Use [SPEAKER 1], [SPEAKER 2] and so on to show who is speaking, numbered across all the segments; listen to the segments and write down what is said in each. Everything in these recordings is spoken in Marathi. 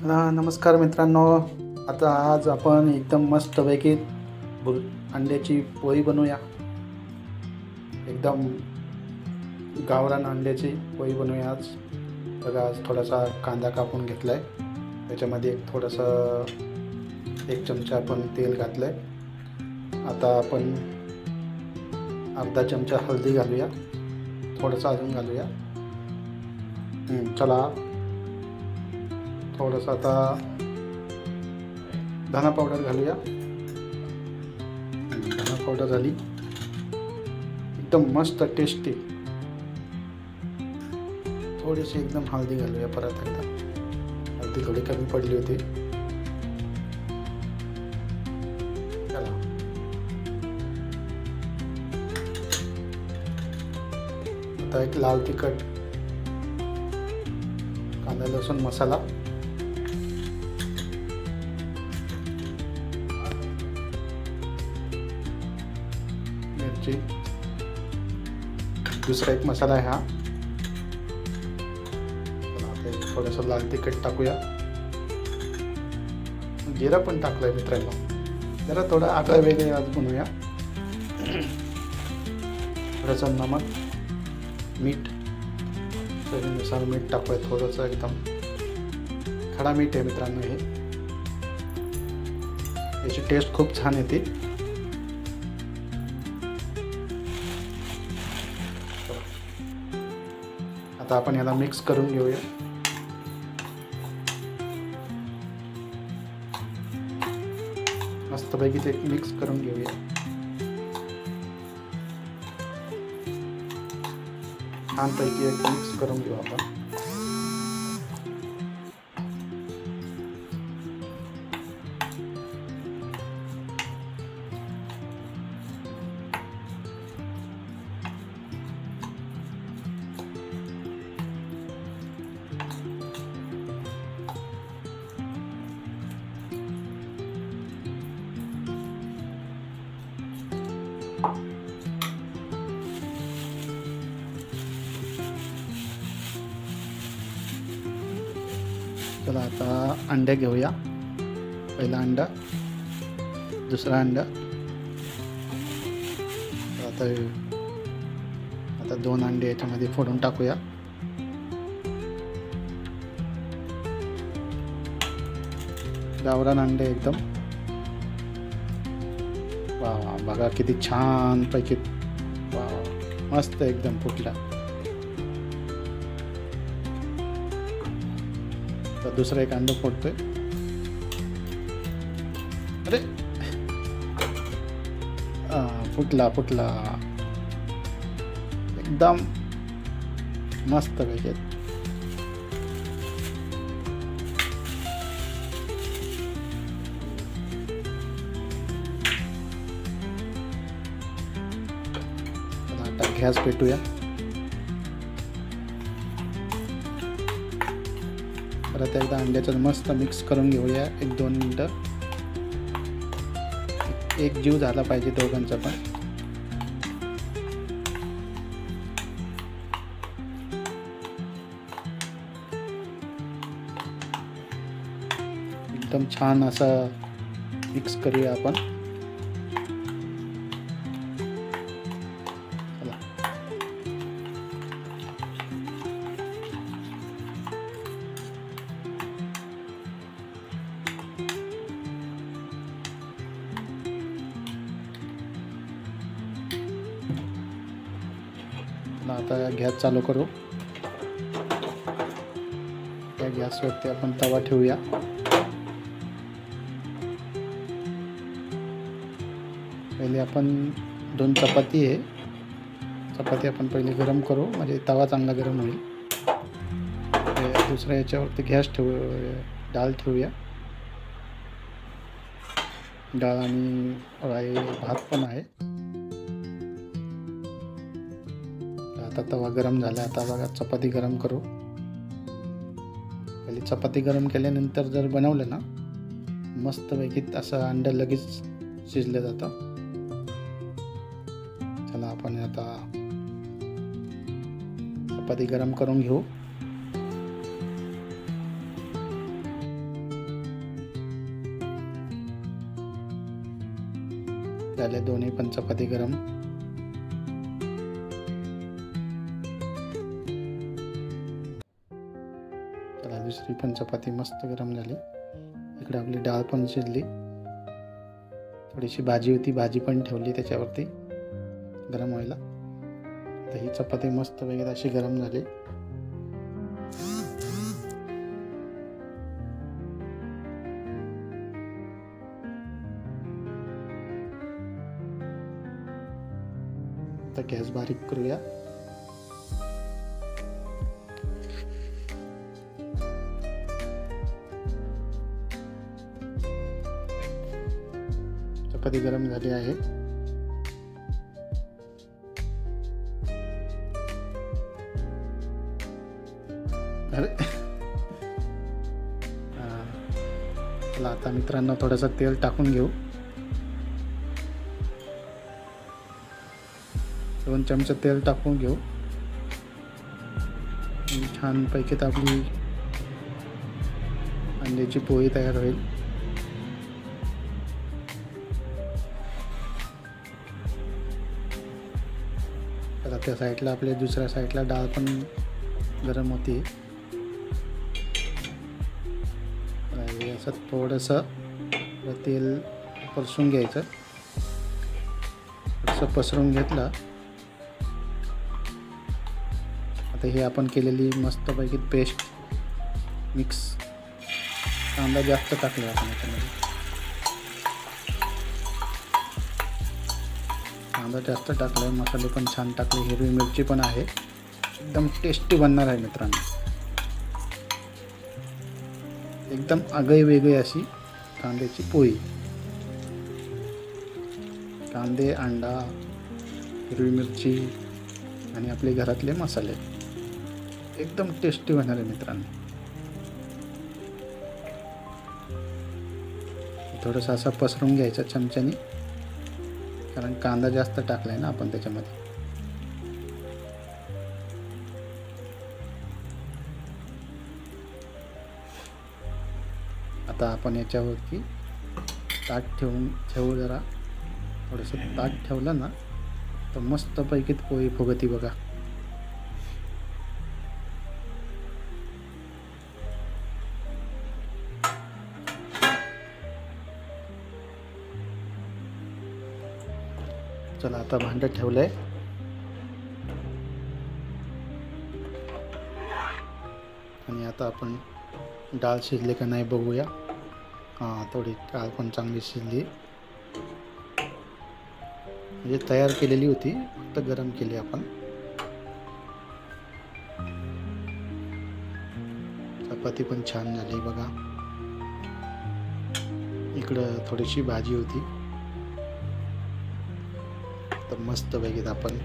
[SPEAKER 1] नमस्कार मित्रांनो, आता आज आपण एकदम मस्तपैकी अंड्याची पोळी बनवूया। एकदम गावरान अंड्याची पोळी बनवूया आज। बघा, आज थोडासा कांदा कापून घेतलाय, त्याच्यामध्ये एक चमचा आपण तेल घातलंय। आता आपण अर्धा चमचा हळदी घालूया, थोडासा अजून घालूया। चला, थोडासा आता धना पावडर घालूया। धना पावडर झाली, एकदम मस्त टेस्टी। थोडीशी एकदम हळदी घालूया, परत एकदा। हळदी थोडी कमी पडली होती। चला, आता एक लाल तिखट, कांदा लसूण मसाला, मिरची, दुसरा एक मसाला आहे हा। आता एक थोडंसं लाल तिखट टाकूया। जिरा पण टाकलाय मित्रांनो, जरा थोडं आगळं वेगळे आज बनवूया। थोडंसं नमक, मीठ, चवीनुसार मीठ टाकूया थोडंसं, एकदम खडा मीठ आहे मित्रांनो हे। याची टेस्ट खूप छान येते। आता आपण याला मिक्स करून घेऊया। मस्तपैकी ते मिक्स करून घेऊया। छानपैकी एक मिक्स करून घेऊ आपण। चला, आता अंडे घेऊया। पहिला अंडा, दुसरा अंडा, आता 2 अंडे याच्यामध्ये फोडून टाकूया। गावरान अंडे एकदम, वा बघा किती छान पैकी, वा मस्त एकदम फुटला। तर दुसरा एक अंडा फोडतोय। अरे फुटला एकदम मस्त पैकी। आता गॅस पेटूया। परत एकदा अंड्याचं मस्त मिक्स करून घेऊया। 1-2 मिनटं, एक जीव झाला पाहिजे दोघांचा पण। एकदम छान असं मिक्स करूया आपण। आता गॅस चालू करू। त्या गॅसवरती आपण तवा ठेवूया। पहिले आपण 2 चपाती आहे, चपाती आपण पहिले गरम करू, म्हणजे तवा चांगला गरम होईल। दुसऱ्या याच्यावरती डाळ ठेवूया। डाळ आणि भात पण आहे। आता तवा गरम झाला। आता बघा, चपाती गरम करू। पहिले चपाती गरम केल्यानंतर जर बनवलं ना, मस्तपैकी असं अंडं लगेच शिजलं जातं। चला, आपण आता चपाती गरम करून घेऊ। झाले दोन्ही पण चपाती गरम. चला दुसरी पण चपाती मस्त गरम झाली. इकडे आपली डाळ पण शिजली. थोडीशी भाजी होती, भाजी पण ठेवली त्याच्यावरती गरम व्हायला. तर ही चपाती मस्त वगैरे अशी गरम झाली. आता गॅस बारीक करूया. चपाती गरम झाली आहे. अरे चला आता मित्रांनो थोडंसं तेल टाकून घेऊ. 2 चमचे तेल टाकून घेऊ. छानपैकी आपली अंड्याची पोळी तयार होईल. तर त्या साईडला आपल्या दुसऱ्या साईडला डाळ पण गरम होती. असं थोडंसं तेल परसून घ्यायचं. थोडंसं पसरून घेतलं. आता हे आपण केलेली मस्तपैकी पेस्ट मिक्स. कांदा जास्त टाकला आपण याच्यामध्ये. कांदा जास्त टाकला, मसाले पण छान टाकले, हिरवी मिरची पण आहे. एकदम टेस्टी बनणार आहे मित्रांनो. एकदम आगळी वेगळी अशी कांद्याची पोळी. कांदे, अंडा, हिरवी मिरची आणि आपले घरातले मसाले. एकदम टेस्टी होणार आहे मित्रांनो. थोडंसं असं पसरून घ्यायचं चमच्याने, कारण कांदा जास्त टाकलाय ना आपण त्याच्यामध्ये. आता आपण याच्यावरती ताट ठेवू जरा. थोडंसं ताट ठेवलं ना तर मस्तपैकी पोळी फुगती बघा. चला आता भांडं ठेवलंय. आणि आता आपण डाळ शिजली का नाही बघूया. हां, थोडी डाळ पण चांगली शिजली. म्हणजे तयार केलेली होती, फक्त गरम केली आपण. चपाती पण छान झाली बघा. इकडं थोडीशी भाजी होती. तर मस्त पैकी आपण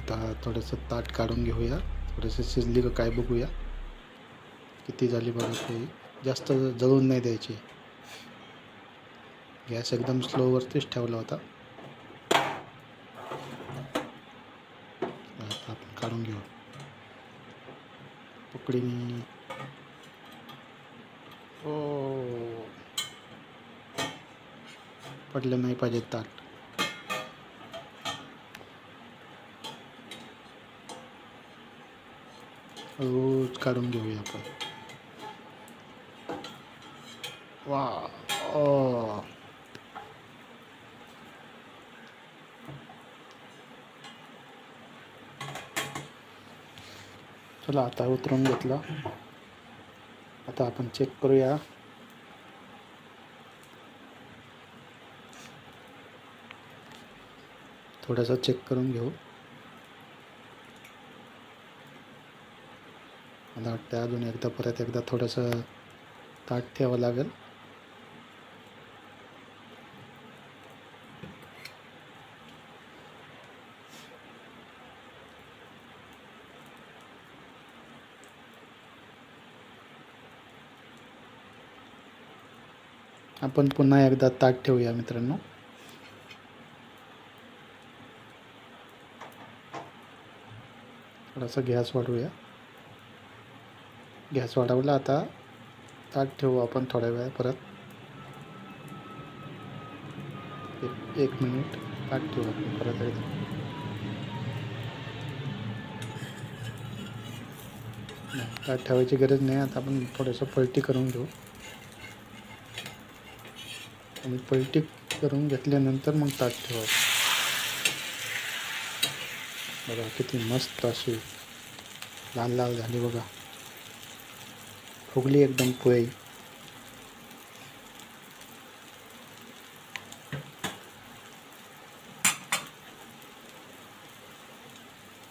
[SPEAKER 1] आता थोडंसं ताट काढून घेऊया. थोडंसं शिजली का काय बघूया. किती झाली बघा पोळी. जास्त जळून नाही द्यायची. गॅस एकदम स्लोवरतीच ठेवला होता. आता आपण काढून घेऊ पकडीने. ओ, पडलं नाही पाहिजे ताट. रोज काढून घेऊया आपण. वा, ओ, चला आता उतरून घेतलं. आता आपण चेक करूया. थोडंसं चेक करून घेऊ. मला वाटतं अजून एकदा परत एकदा थोडंसं ताट ठेवावं लागेल. आपण पुन्हा एकदा ताट ठेवूया मित्रांनो. थोडासा गॅस वाढवूया. गॅस वाढवला आता ताट ठेवू आपण थोड्या वेळ परत एक मिनिट ताट ठेवू आपण परत एकदा. ताट ठेवायची गरज नाही. आता आपण थोडंसं पलटी करून घेऊ आणि पलटी करून घेतल्यानंतर मग ताट ठेवायचं. बघा किती मस्त अशी लाल लाल झाली बघा, फुगली एकदम पोळी.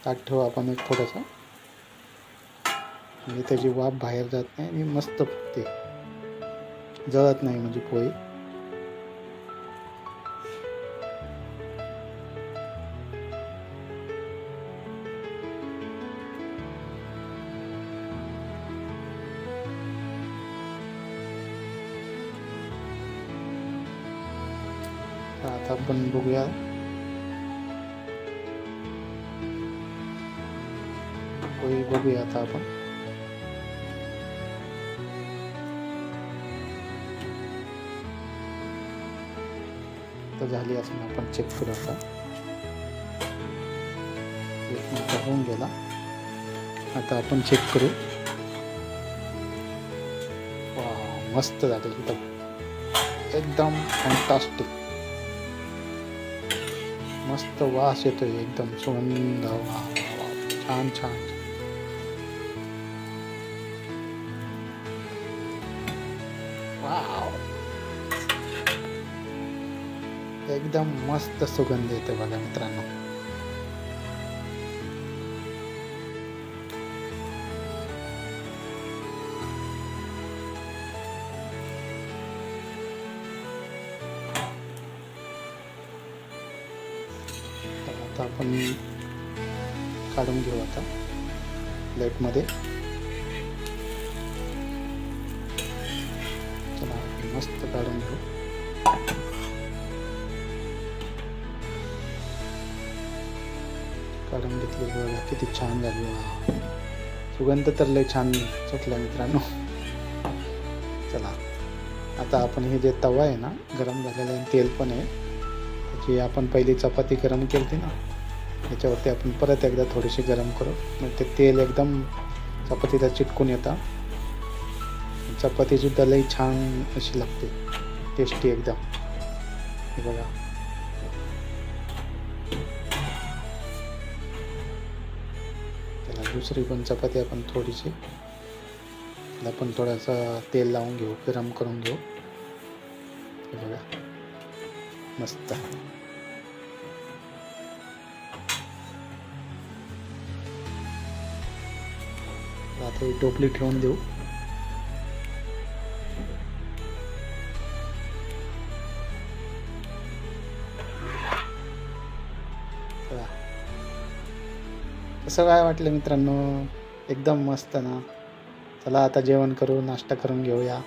[SPEAKER 1] ताट ठेवू आपण एक थोडंसं, म्हणजे त्याची वाफ बाहेर जात नाही आणि मस्त फुगते, जळत नाही म्हणजे पोळी. आता आपण बघूया पोळी, बघूया आता आपण. तर झाली असं आपण चेक करू. आता 1 मिनिट होऊन गेला. आता आपण चेक करू. वाव, मस्त झाले एकदम फॅन्टास्टिक. मस्त वास येतोय, एकदम सुगंध. छान छान. वाव, एकदम मस्त सुगंध येते बघा मित्रांनो. आता आपण काढून घेऊ आता प्लेटमध्ये. चला मस्त काढून घेऊ. काढून घेतली बघा किती छान झाली. सुगंध तर लय छान सुटला मित्रांनो. चला आता आपण हे जे तवा आहे ना गरम झालेला आहे, तेल पण आहे, जी आपण पहिली चपाती गरम केली ना त्याच्यावरती आपण परत एकदा थोडीशी गरम करू. मग ते तेल एकदम चपातीला चिटकून येतं. चपातीसुद्धा लई छान अशी लागते, टेस्टी एकदम. हे बघा त्याला दुसरी पण चपाती आपण थोडीशी, त्याला पण थोडंसं तेल लावून घेऊ, गरम करून घेऊ. हे बघा मस्त. आता ही टोपली ठेवून देऊ. कसं काय वाटलं मित्रांनो? एकदम मस्त ना. चला आता जेवण करू, नाश्ता करून घेऊया.